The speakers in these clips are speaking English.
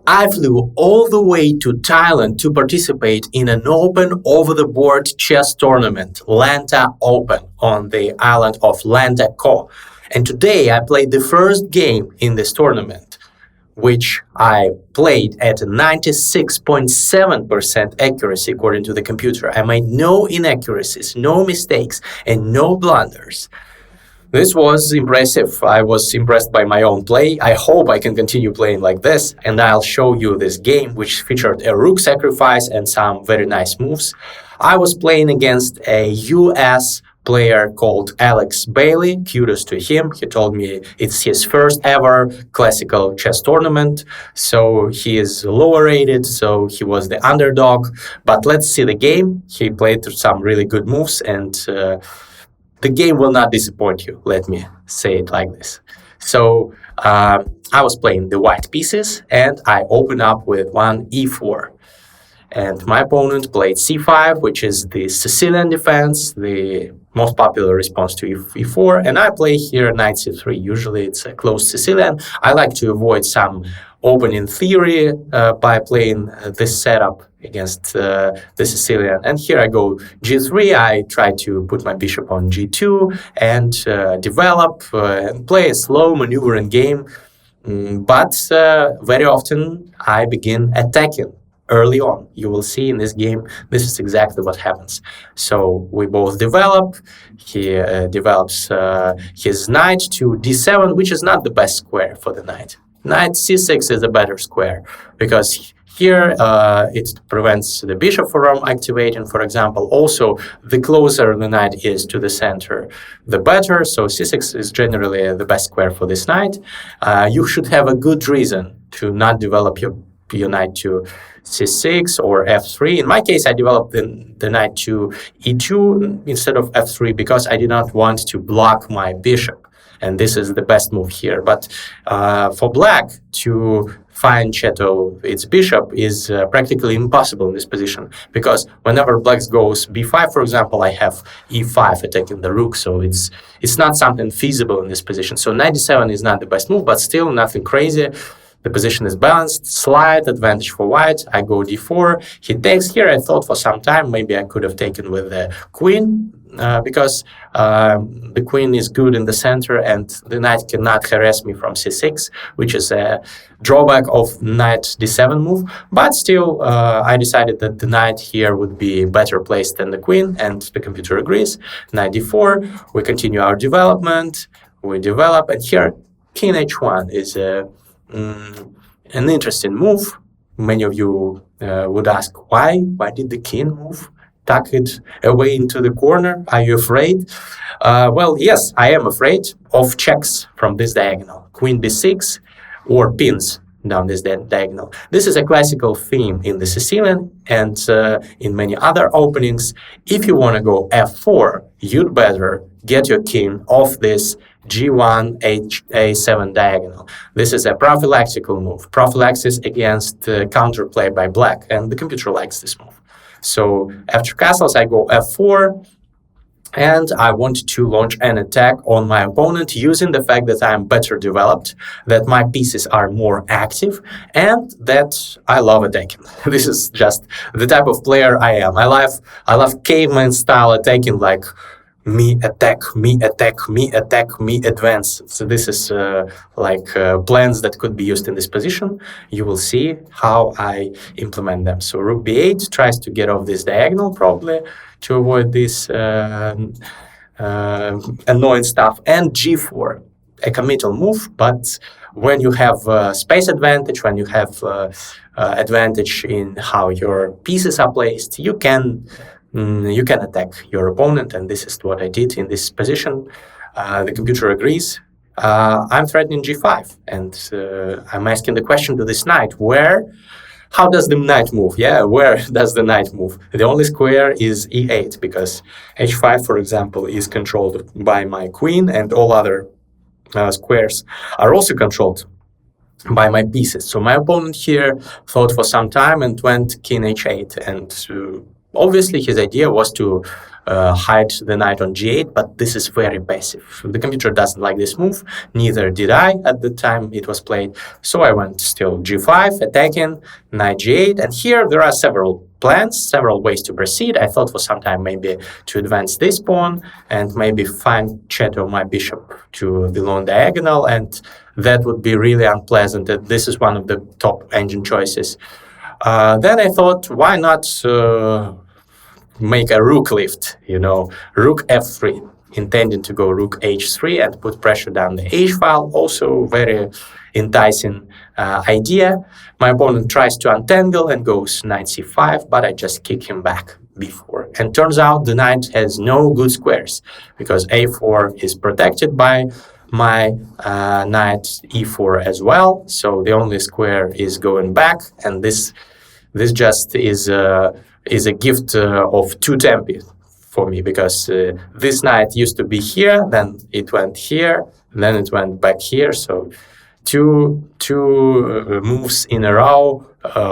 I flew all the way to Thailand to participate in an open over-the-board chess tournament, Lanta Open, on the island of Lanta. And today I played the first game in this tournament, which I played at 96.7% accuracy according to the computer. I made no inaccuracies, no mistakes, and no blunders. This was impressive. I was impressed by my own play. I hope I can continue playing like this, and I'll show you this game, which featured a rook sacrifice and some very nice moves. I was playing against a US player called Alex Bailey. Kudos to him. He told me it's his first ever classical chess tournament, so he is lower rated, so he was the underdog. But let's see the game. He played some really good moves, and the game will not disappoint you, let me say it like this. So I was playing the white pieces, and I opened up with one e4. And my opponent played c5, which is the Sicilian defense, the most popular response to e4. And I play here knight c3. Usually it's a closed Sicilian. I like to avoid some opening theory by playing this setup against the Sicilian. And here I go g3. I try to put my bishop on g2 and develop and play a slow maneuvering game. But very often I begin attacking early on. You will see in this game, this is exactly what happens. So we both develop. He develops his knight to d7, which is not the best square for the knight. Knight c6 is a better square because here it prevents the bishop from activating, for example. Also, the closer the knight is to the center, the better. So c6 is generally the best square for this knight. You should have a good reason to not develop your knight to c6 or f3. In my case, I developed the knight to e2 instead of f3 because I did not want to block my bishop. And this is the best move here. But for black to find Cheto its bishop is practically impossible in this position because whenever black goes b5, for example, I have e5 attacking the rook. So it's not something feasible in this position. So knight d7 is not the best move, but still nothing crazy. The position is balanced, slight advantage for white. I go d4. He takes here. I thought for some time maybe I could have taken with the queen because the queen is good in the center and the knight cannot harass me from c6, which is a drawback of knight d7 move. But still, I decided that the knight here would be better placed than the queen, and the computer agrees. Knight d4. We continue our development. We develop, and here king h1 is an interesting move. Many of you would ask, why did the king move? Tuck it away into the corner. Are you afraid? Well, yes, I am afraid of checks from this diagonal. Queen b6 or pins down this diagonal. This is a classical theme in the Sicilian and in many other openings. If you want to go f4, you'd better get your king off this g1, a7 diagonal. This is a prophylactical move. Prophylaxis against counterplay by black, and the computer likes this move. So after castles, I go f4, and I want to launch an attack on my opponent using the fact that I'm better developed, that my pieces are more active, and that I love attacking. This is just the type of player I am. I love caveman style attacking, like me attack, me attack, me attack, me advance. So this is plans that could be used in this position. You will see how I implement them. So rook b8 tries to get off this diagonal probably to avoid this annoying stuff. And g4, a committal move, but when you have space advantage, when you have advantage in how your pieces are placed, you can attack your opponent, and this is what I did in this position. The computer agrees. I'm threatening g5, and I'm asking the question to this knight, how does the knight move? Yeah, where does the knight move? The only square is e8, because h5, for example, is controlled by my queen, and all other squares are also controlled by my pieces. So my opponent here thought for some time and went king h8, and obviously his idea was to hide the knight on g8, but this is very passive. The computer doesn't like this move, neither did I at the time it was played. So I went still g5, attacking, knight g8, and here there are several plans, several ways to proceed. I thought for some time maybe to advance this pawn and maybe fine shadow my bishop to the long diagonal, and that would be really unpleasant. This is one of the top engine choices. Then I thought, why not make a rook lift, rook f3, intending to go rook h3 and put pressure down the h-file. Also very enticing idea. My opponent tries to untangle and goes knight c5, but I just kick him back before. And turns out the knight has no good squares, because a4 is protected by my knight e4 as well. So the only square is going back, and this just is a gift of two tempi for me, because this knight used to be here, then it went here, then it went back here. So two moves in a row,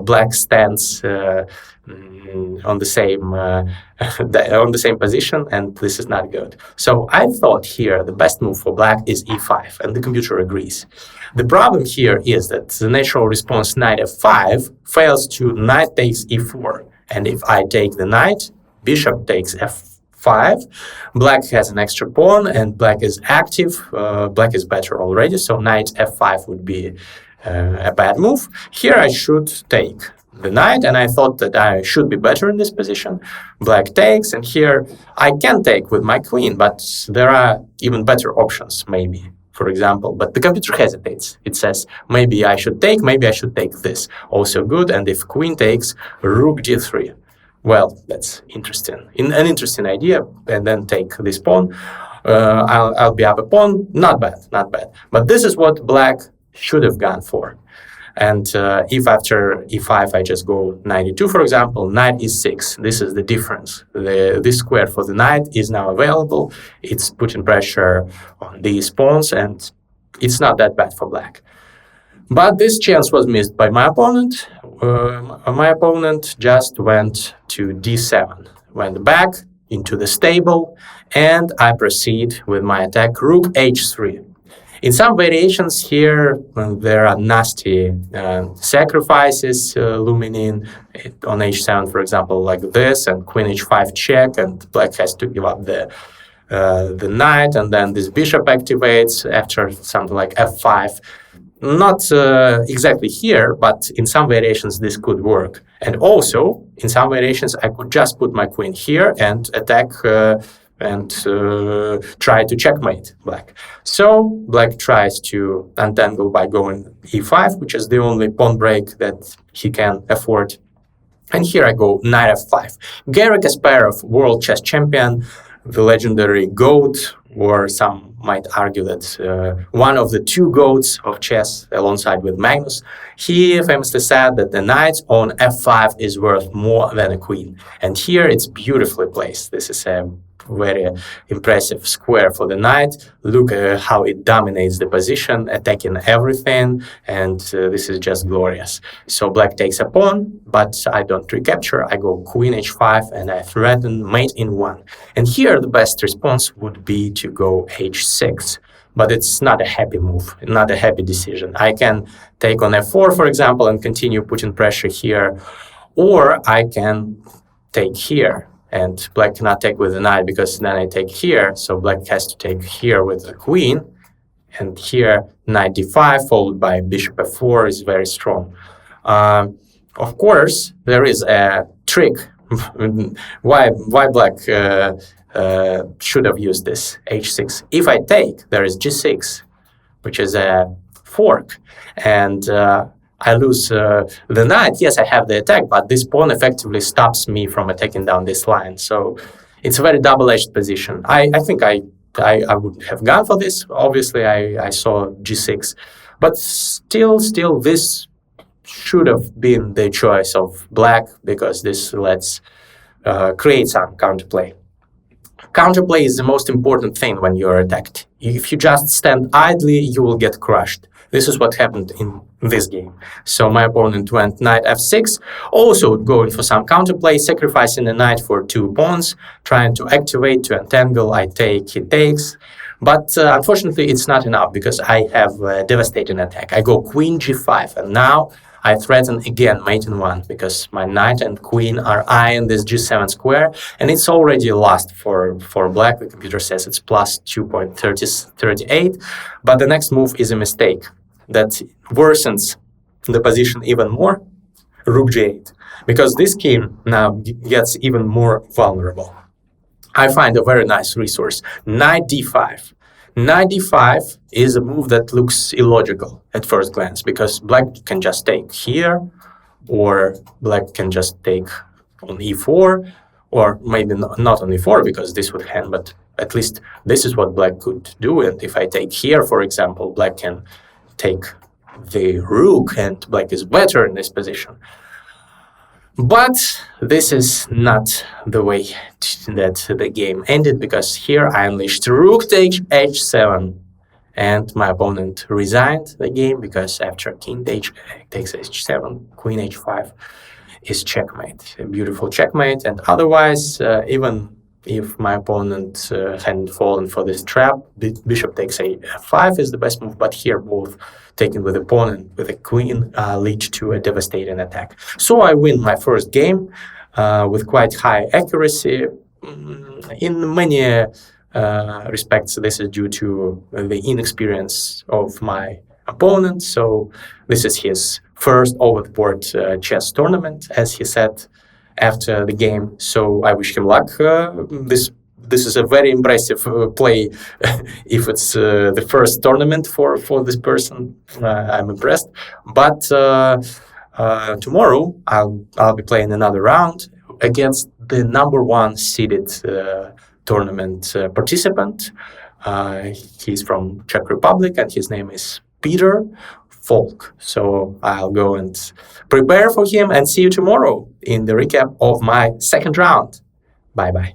black stands on the same position, and this is not good. So I thought here the best move for black is e5, and the computer agrees. The problem here is that the natural response knight f5 fails to knight takes e4, and if I take the knight, bishop takes f5, black has an extra pawn, and black is active. Black is better already, so knight f5 would be a bad move. Here I should take the knight, and I thought that I should be better in this position. Black takes, and here I can take with my queen, but there are even better options, maybe, for example. But the computer hesitates. It says, maybe I should take this. Also good, and if queen takes, rook g3. Well, that's interesting. An interesting idea, and then take this pawn. I'll be up a pawn. Not bad. But this is what black should have gone for. And if after e5 I just go knight e2, for example, knight e6, this is the difference. This square for the knight is now available. It's putting pressure on these pawns, and it's not that bad for black. But this chance was missed by my opponent. My opponent just went to d7, went back into the stable, and I proceed with my attack rook h3. In some variations here, there are nasty sacrifices looming in on h7, for example, like this, and queen h5 check, and black has to give up the knight, and then this bishop activates after something like f5. Not exactly here, but in some variations this could work. And also, in some variations, I could just put my queen here and attack and try to checkmate black. So black tries to untangle by going e5, which is the only pawn break that he can afford. And here I go knight f5. Garry Kasparov, world chess champion, the legendary GOAT, or some might argue that one of the two GOATs of chess alongside with Magnus, he famously said that the knight on f5 is worth more than a queen. And here it's beautifully placed. This is a very impressive square for the knight. Look how it dominates the position, attacking everything, and this is just glorious. So black takes a pawn, but I don't recapture. I go queen h5, and I threaten mate in 1. And here the best response would be to go h6. But it's not a happy move, not a happy decision. I can take on f4, for example, and continue putting pressure here, or I can take here. And black cannot take with the knight, because then I take here, so black has to take here with the queen, and here knight d5 followed by bishop f4 is very strong. Of course, there is a trick why black should have used this h6. If I take, there is g6, which is a fork, and I lose the knight. Yes, I have the attack, but this pawn effectively stops me from attacking down this line. So it's a very double-edged position. I think I would have gone for this. Obviously, I saw g6. But still, this should have been the choice of black, because this lets create some counterplay. Counterplay is the most important thing when you're attacked. If you just stand idly, you will get crushed. This is what happened in this game. So my opponent went knight f6, also going for some counterplay, sacrificing the knight for 2 pawns, trying to activate, to entangle. I take, he takes. But unfortunately, it's not enough because I have a devastating attack. I go queen g5, and now I threaten again mate in 1 because my knight and queen are eyeing this g7 square, and it's already lost for black. The computer says it's plus 2.38, but the next move is a mistake that worsens the position even more, rook g8, because this king now gets even more vulnerable. I find a very nice resource, knight d5. Knight d5 is a move that looks illogical at first glance because black can just take here, or black can just take on e4, or maybe not on e4 because this would hang, but at least this is what black could do. And if I take here, for example, black can take the rook, and black is better in this position. But this is not the way that the game ended, because here I unleashed rook takes h7, and my opponent resigned the game because after king takes h7, queen h5 is checkmate, a beautiful checkmate. And otherwise, even if my opponent hadn't fallen for this trap, bishop takes a5 is the best move, but here both taken with a pawn and with a queen lead to a devastating attack. So I win my first game with quite high accuracy. In many respects, this is due to the inexperience of my opponent. So this is his first over-the-board chess tournament, as he said after the game. So I wish him luck. This is a very impressive play. If it's the first tournament for this person, I'm impressed. But tomorrow I'll be playing another round against the #1 seeded tournament participant. He's from Czech Republic, and his name is Peter Falk. So I'll go and prepare for him, and see you tomorrow in the recap of my second round. Bye-bye.